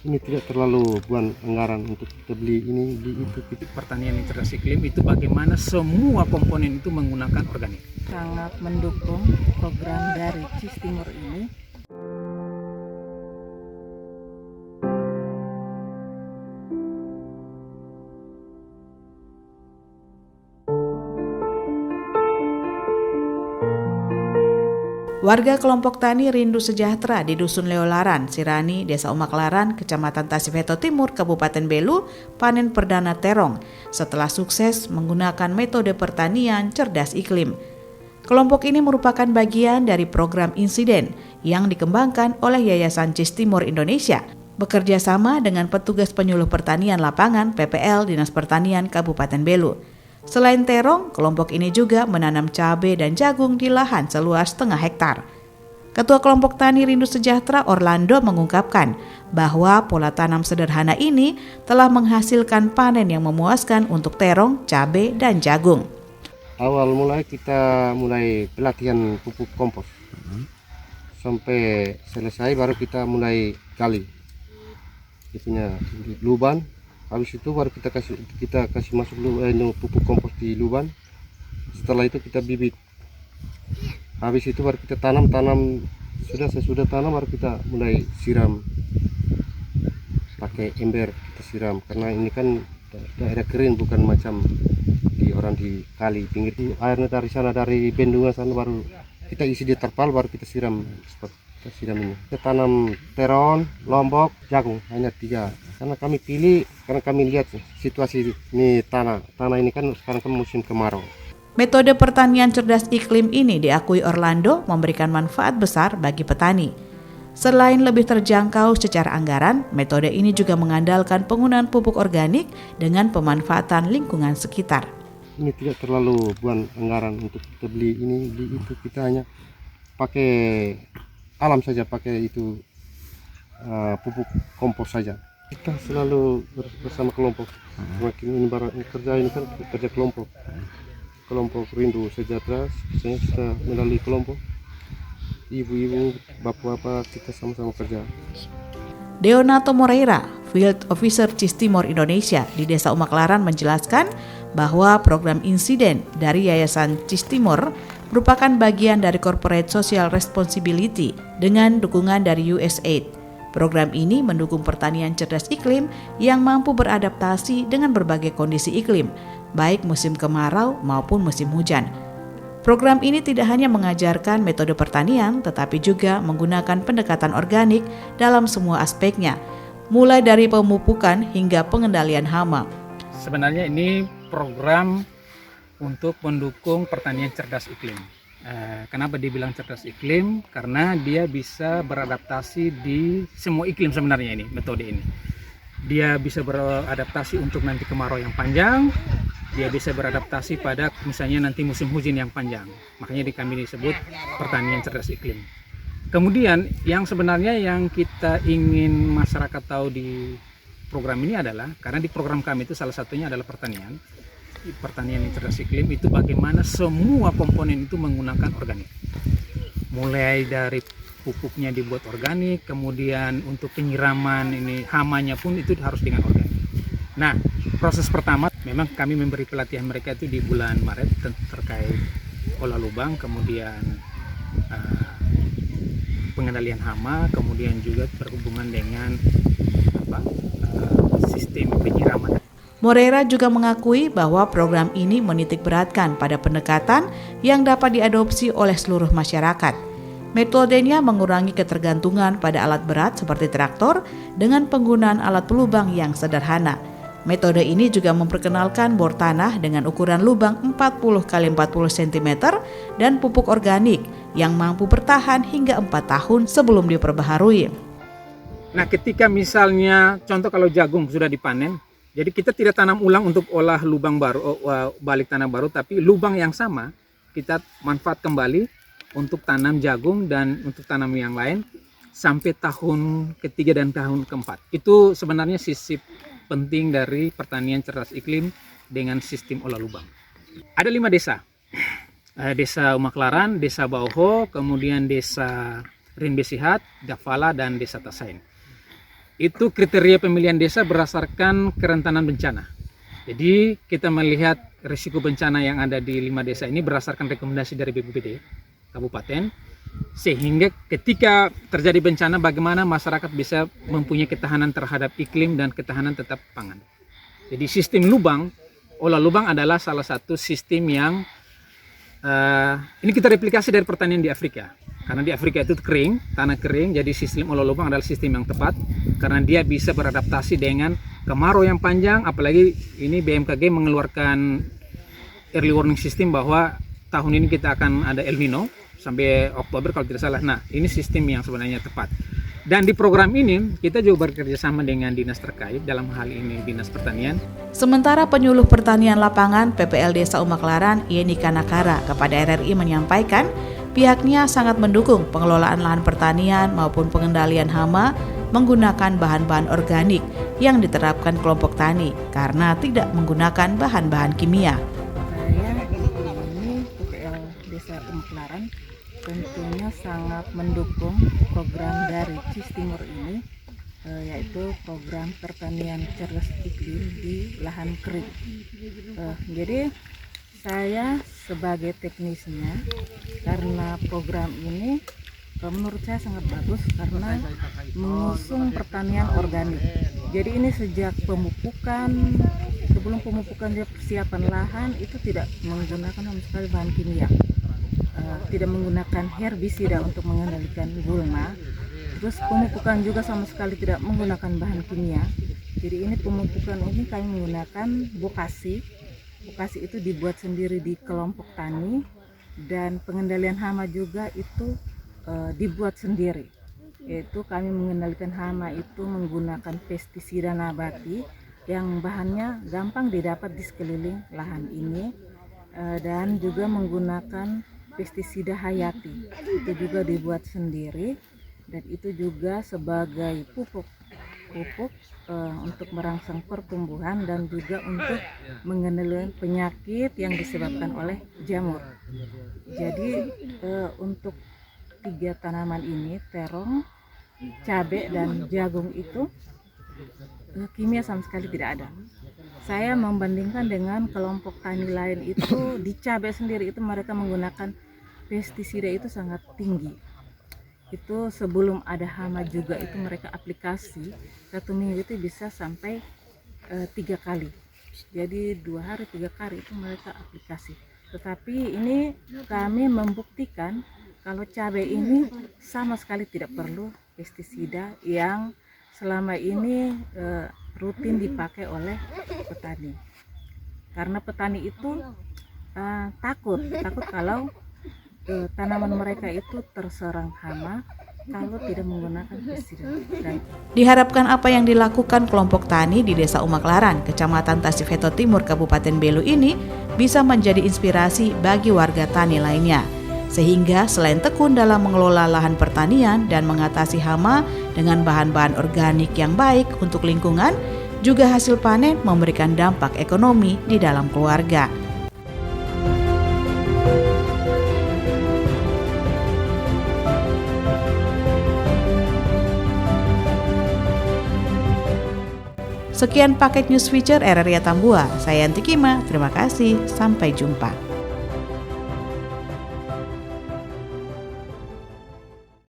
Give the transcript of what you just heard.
ini tidak terlalu buang anggaran untuk kita beli ini beli itu. Pertanian yang cerdas iklim itu bagaimana semua komponen itu menggunakan organik. Sangat mendukung program dari CIS Timur ini. Warga kelompok tani Rindu Sejahtera di Dusun Leolaran, Sirani, Desa Umaklaran, Kecamatan Tasifeto Timur, Kabupaten Belu, panen perdana terong setelah sukses menggunakan metode pertanian cerdas iklim. Kelompok ini merupakan bagian dari program insiden yang dikembangkan oleh Yayasan CIS Timur Indonesia, bekerja sama dengan petugas penyuluh pertanian lapangan PPL Dinas Pertanian Kabupaten Belu. Selain terong, kelompok ini juga menanam cabai dan jagung di lahan seluas setengah hektar. Ketua kelompok tani Rindu Sejahtera Orlando mengungkapkan bahwa pola tanam sederhana ini telah menghasilkan panen yang memuaskan untuk terong, cabai, dan jagung. Awal mulai kita mulai pelatihan pupuk kompos. Sampai selesai baru kita mulai gali. Itunya lubang. Habis itu baru kita kasih masuk pupuk kompos di lubang. Setelah itu kita bibit. Habis itu baru kita tanam sesudah tanam baru kita mulai siram pakai ember, kita siram karena ini kan daerah kering, bukan macam di orang di kali pinggir. Airnya dari sana, dari bendungan sana, baru kita isi di terpal baru kita siram seperti kita siram ini. Kita tanam terong, lombok, jagung, hanya 3. Karena kami pilih karena kami lihat situasi ini tanah ini kan sekarang kan musim kemarau. Metode pertanian cerdas iklim ini diakui Orlando memberikan manfaat besar bagi petani. Selain lebih terjangkau secara anggaran, metode ini juga mengandalkan penggunaan pupuk organik dengan pemanfaatan lingkungan sekitar. Ini tidak terlalu buang anggaran untuk kita beli ini beli itu, kita hanya pakai alam saja, pakai itu pupuk kompos saja. Kita selalu bersama kelompok. Semakin ini kerja ini kan kerja kelompok. Kelompok Rindu Sejahtera, biasanya kita melalui kelompok. Ibu-ibu, bapak-bapak, kita sama-sama kerja. Deonato Moreira, Field Officer CIS Timur Indonesia di Desa Umaklaran menjelaskan bahwa program insiden dari Yayasan CIS Timur merupakan bagian dari Corporate Social Responsibility dengan dukungan dari USAID. Program ini mendukung pertanian cerdas iklim yang mampu beradaptasi dengan berbagai kondisi iklim, baik musim kemarau maupun musim hujan. Program ini tidak hanya mengajarkan metode pertanian, tetapi juga menggunakan pendekatan organik dalam semua aspeknya, mulai dari pemupukan hingga pengendalian hama. Sebenarnya ini program untuk mendukung pertanian cerdas iklim. Kenapa dibilang cerdas iklim? Karena dia bisa beradaptasi di semua iklim sebenarnya ini, metode ini. Dia bisa beradaptasi untuk nanti kemarau yang panjang, dia bisa beradaptasi pada misalnya nanti musim hujan yang panjang. Makanya kami disebut pertanian cerdas iklim. Kemudian yang sebenarnya yang kita ingin masyarakat tahu di program ini adalah, karena di program kami itu salah satunya adalah pertanian yang cerdas iklim itu bagaimana semua komponen itu menggunakan organik. Mulai dari pupuknya dibuat organik, kemudian untuk penyiraman ini hamanya pun itu harus dengan organik. Nah, proses pertama memang kami memberi pelatihan mereka itu di bulan Maret terkait olah lubang, kemudian pengendalian hama, kemudian juga berhubungan dengan sistem penyiraman. Moreira juga mengakui bahwa program ini menitik beratkan pada pendekatan yang dapat diadopsi oleh seluruh masyarakat. Metodenya mengurangi ketergantungan pada alat berat seperti traktor dengan penggunaan alat pelubang yang sederhana. Metode ini juga memperkenalkan bor tanah dengan ukuran lubang 40 x 40 cm dan pupuk organik yang mampu bertahan hingga 4 tahun sebelum diperbaharui. Nah, ketika misalnya contoh kalau jagung sudah dipanen, jadi kita tidak tanam ulang untuk olah lubang baru, balik tanam baru, tapi lubang yang sama kita manfaat kembali untuk tanam jagung dan untuk tanam yang lain sampai tahun ketiga dan tahun keempat. Itu sebenarnya sisi penting dari pertanian cerdas iklim dengan sistem olah lubang. Ada 5 desa. Desa Umaklaran, Desa Bauho, kemudian Desa Rinbesihat, Dafala, dan Desa Tasain. itu kriteria pemilihan desa berdasarkan kerentanan bencana. Jadi kita melihat risiko bencana yang ada di 5 desa ini berdasarkan rekomendasi dari BPBD Kabupaten, sehingga ketika terjadi bencana bagaimana masyarakat bisa mempunyai ketahanan terhadap iklim dan ketahanan tetap pangan. Jadi sistem lubang, olah lubang adalah salah satu sistem yang ini kita replikasi dari pertanian di Afrika. Karena di Afrika itu kering, tanah kering, jadi sistem olah lubang adalah sistem yang tepat karena dia bisa beradaptasi dengan kemarau yang panjang, apalagi ini BMKG mengeluarkan early warning system bahwa tahun ini kita akan ada El Nino sampai Oktober kalau tidak salah. Nah, ini sistem yang sebenarnya tepat. Dan di program ini kita juga bekerja sama dengan dinas terkait, dalam hal ini Dinas Pertanian. Sementara penyuluh pertanian lapangan PPL Desa Umaklaran, Yeni Kanakara, kepada RRI menyampaikan pihaknya sangat mendukung pengelolaan lahan pertanian maupun pengendalian hama menggunakan bahan-bahan organik yang diterapkan kelompok tani karena tidak menggunakan bahan-bahan kimia. Saya ini PPL Desa Umaklaran tentunya sangat mendukung program dari CIS Timur ini, yaitu program pertanian cerdas iklim di lahan kering. Jadi saya sebagai teknisnya, karena program ini menurut saya sangat bagus karena mengusung pertanian organik. Jadi ini sejak pemupukan, sebelum pemupukan dia persiapan lahan itu tidak menggunakan sama sekali bahan kimia, tidak menggunakan herbisida untuk mengendalikan gulma. Terus pemupukan juga sama sekali tidak menggunakan bahan kimia. Jadi ini pemupukan ini kami menggunakan bokasi. Bokasi itu dibuat sendiri di kelompok tani, dan pengendalian hama juga itu dibuat sendiri. Yaitu kami mengendalikan hama itu menggunakan pestisida nabati yang bahannya gampang didapat di sekeliling lahan ini, dan juga menggunakan pestisida hayati, itu juga dibuat sendiri, dan itu juga sebagai pupuk untuk merangsang pertumbuhan dan juga untuk mengendalikan penyakit yang disebabkan oleh jamur. Jadi untuk 3 tanaman ini, terong, cabai dan jagung itu kimia sama sekali tidak ada. Saya membandingkan dengan kelompok tani lain itu, di cabai sendiri itu mereka menggunakan pestisida itu sangat tinggi. Itu sebelum ada hama juga itu mereka aplikasi 1 minggu itu bisa sampai 3 kali. Jadi 2 hari 3 kali itu mereka aplikasi. Tetapi ini kami membuktikan kalau cabai ini sama sekali tidak perlu pestisida yang selama ini rutin dipakai oleh petani. Karena petani itu takut kalau tanaman mereka itu terserang hama kalau tidak menggunakan pestisida. Diharapkan apa yang dilakukan kelompok tani di Desa Umaklaran, Kecamatan Tasifeto Timur, Kabupaten Belu ini bisa menjadi inspirasi bagi warga tani lainnya. Sehingga selain tekun dalam mengelola lahan pertanian dan mengatasi hama dengan bahan-bahan organik yang baik untuk lingkungan, juga hasil panen memberikan dampak ekonomi di dalam keluarga. Sekian paket news feature RRI Atambua. Saya Yanti Kima, terima kasih, sampai jumpa.